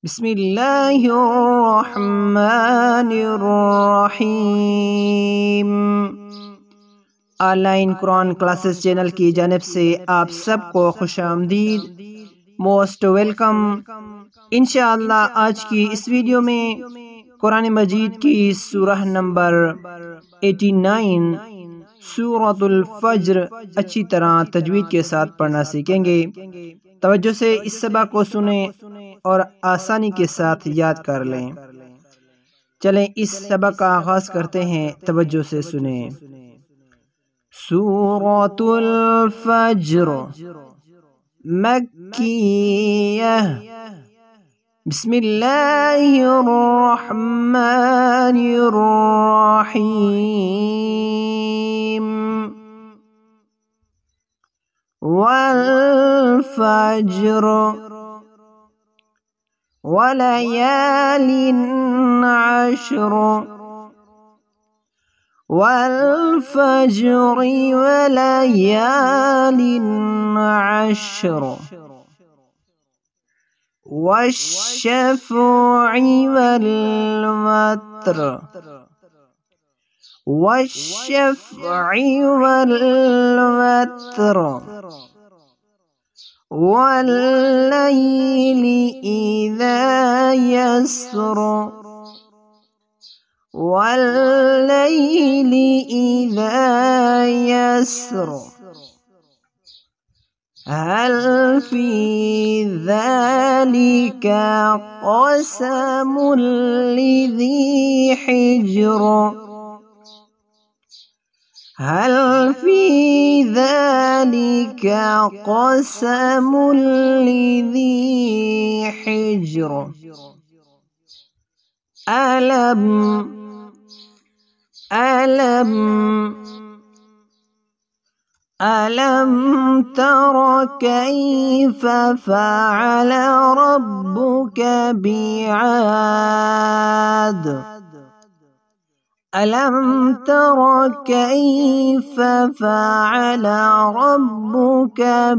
बिस्मिल्लाहिर्रहमानिर्रहीम। ऑनलाइन Quran classes channel की जानिब से आप सबको खुशामदीद, मोस्ट वेलकम। इंशाअल्लाह आज की इस वीडियो में कुरान मजीद की सूरह नंबर 89 सूरतुल फज्र अच्छी तरह तजवीद के साथ पढ़ना सीखेंगे। तवज्जो से इस सबक को सुने और आसानी के साथ याद कर लें। चलें इस सबक का आगाज करते हैं, तवज्जो से सुने। सूरतुल फज्र मक्किय्यह। बिस्मिल्लाहिर्रहमानिर्रहीम। वल फज्र वलयालिन अश्र। वल फज्रि वलयालिन अश्र। वश्शफ़्इ वल वत्र। वश्शफ़्इ वल वत्र। वल्लैलि इज़ा यसर। वल्लैलि इज़ा यसर। हल फी ज़ालिका क़समुल लिज़ी हिज्र। हल फी ज़ालिका क़समुल लिज़ी हिज्र। अलम अलम अलम तर कैफ़ फ़अल रब्बुक बिआद। अलम तर कैफ़ फ़अल रब्बुक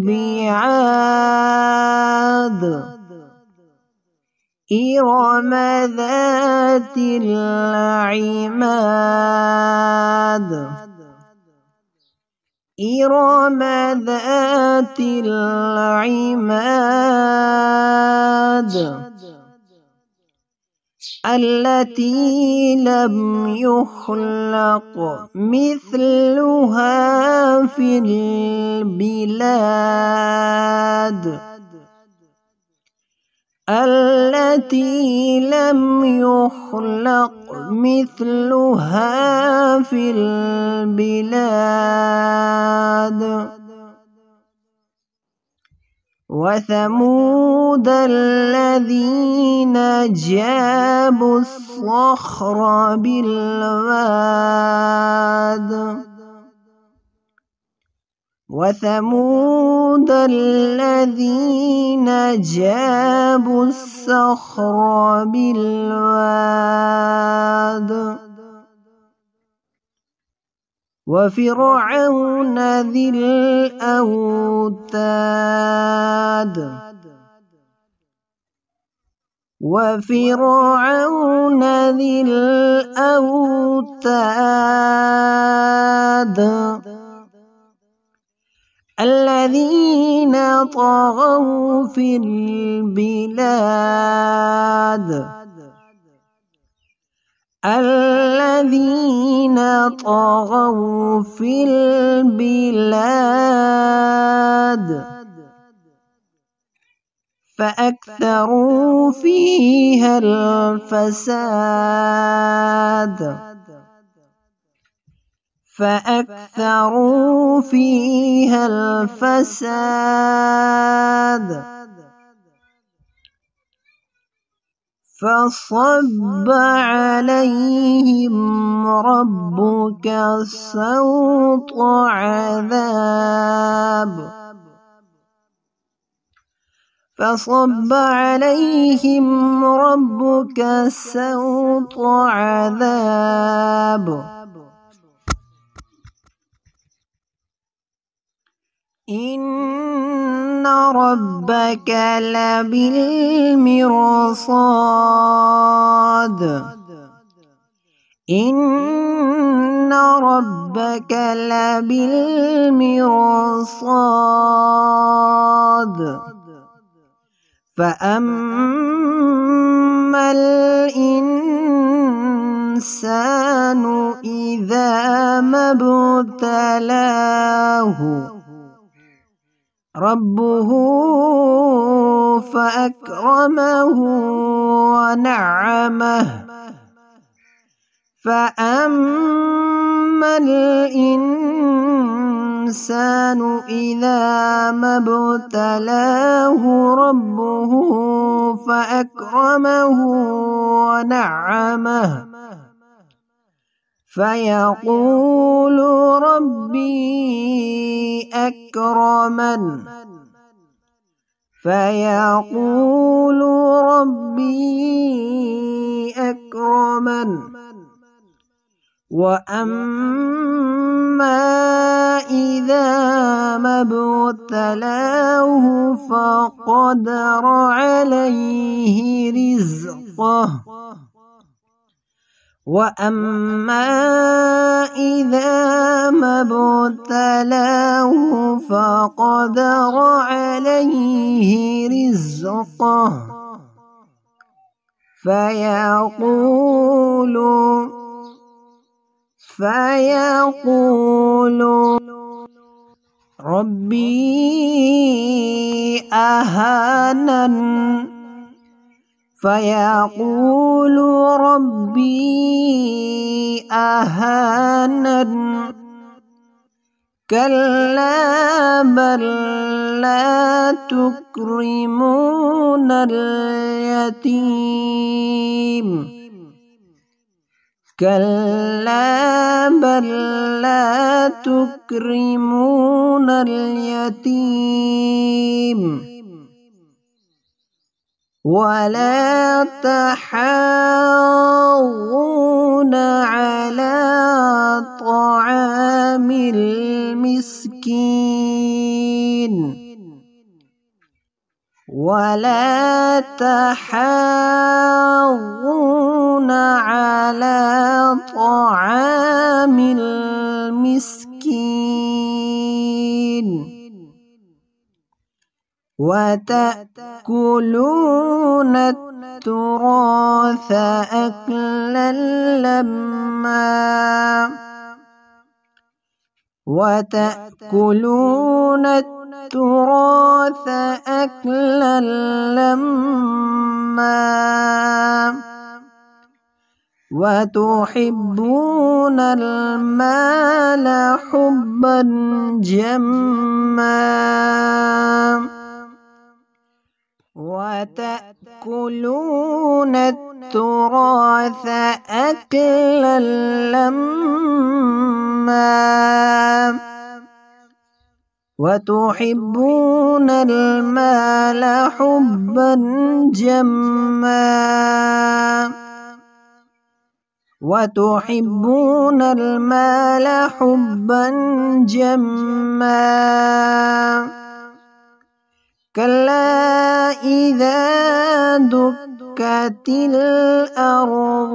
बिआद। इरम ज़ातिल इमाद। इरम ज़ातिल इमाद। अल्लती लम युख़्लक़ मिस्लुहा फ़िल बिलाद। अल्लती लम युख़्लक़ मिस्लुहा फ़िल बिलाद। वसमूद الذين جابوا الصخر بالواد। وثمود الذين جابوا الصخر بالواد। وفرعون ذي الأوتاد. وفرعون ذي الأوتاد الذين طغوا في البلاد. الذين طغوا في البلاد فأكثروا فيها الفساد. فأكثروا فيها الفساد. فصب عليهم ربك سوط عذاب. فصب عليهم ربك سوط عذاب. إن ربك لبالمرصاد إن ربك لبالمرصاد فأما الإنسان إذا ما ابتلاه ربه فأكرمه ونعمه فأما الإنسان إذا ما ابتلاه ربه فأكرمه ونعمه فيقول ربي أكرمن فيقول ربي أكرمن وأما إذا ما ابتلاه فقدر عليه رزقه وأما إذا ما ابتلاه فقدر عليه رزقه فيقول ربي أهانن فيقول ربي أهانن كلا بل لا تكرمون اليتيم كلا بل لا تكرمون اليتيم ولا تحاضون على طعام المسكين ولا تحاضون على طعام المسكين وتأكلون التراث أكلا لما وتأكلون التراث أكلا لما وتحبون المال حبا جما وتأكلون التراث أكلا لما وتحبون المال حبا جما وتحبون المال حبا جما كلا إذا دكت الأرض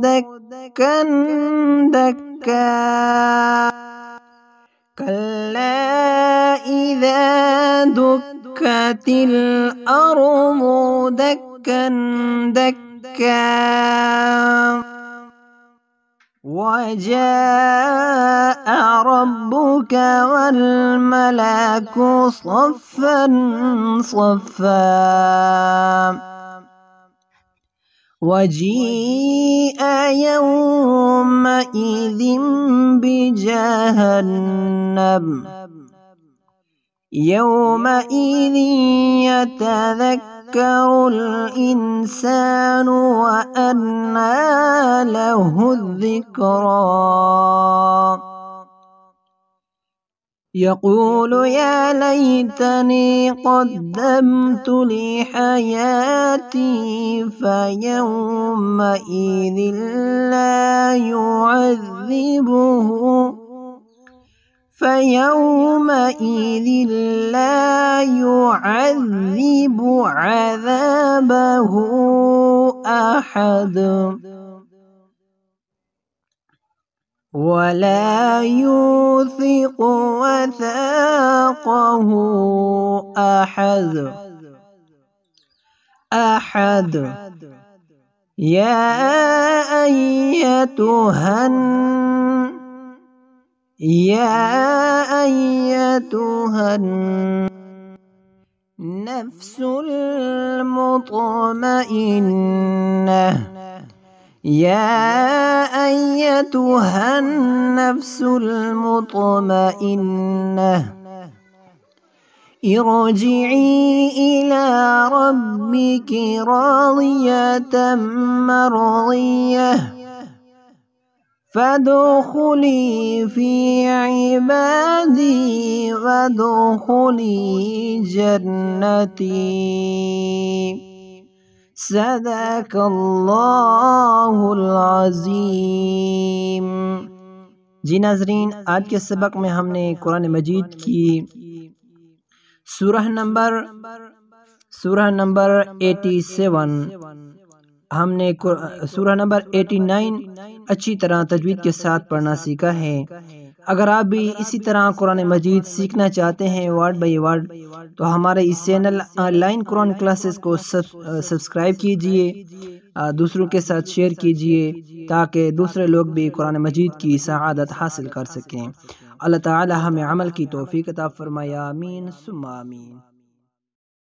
دكا دكا كلا إذا دكت الأرض دكا دكا وجاء ربك والملك صفا صفا وجيء يومئذ بجهنم يومئذ يتذكر الإنسان وأنى له الذكرى يقول يا ليتني قدمت لحياتي فيومئذ لا يعذبه فيومئذ لا يعذب عذابه أحد ولا يوثق وثاقه أحد. يا أيتها النفس المطمئنة ارجعي إلى ربك راضية مرضية فادخلي في عبادي وادخلي جنتي. صدق الله العظیم۔ जी नाजरीन, आज के सबक में हमने कुरान मजीद की सूरह नंबर 87, हमने सूरह नंबर 89 अच्छी तरह तजवीद के साथ पढ़ना सीखा है। अगर आप भी इसी तरह कुरान मजीद सीखना चाहते हैं वर्ड बाय वर्ड, तो हमारे इस चैनल ऑनलाइन कुरान क्लासेस को सब्सक्राइब कीजिए, दूसरों के साथ शेयर कीजिए ताकि दूसरे लोग भी कुरान मजीद की सआदत हासिल कर सकें। अल्लाह ताला हमें अमल की तौफीक अता फरमाया। आमीन सुम्मा आमीन।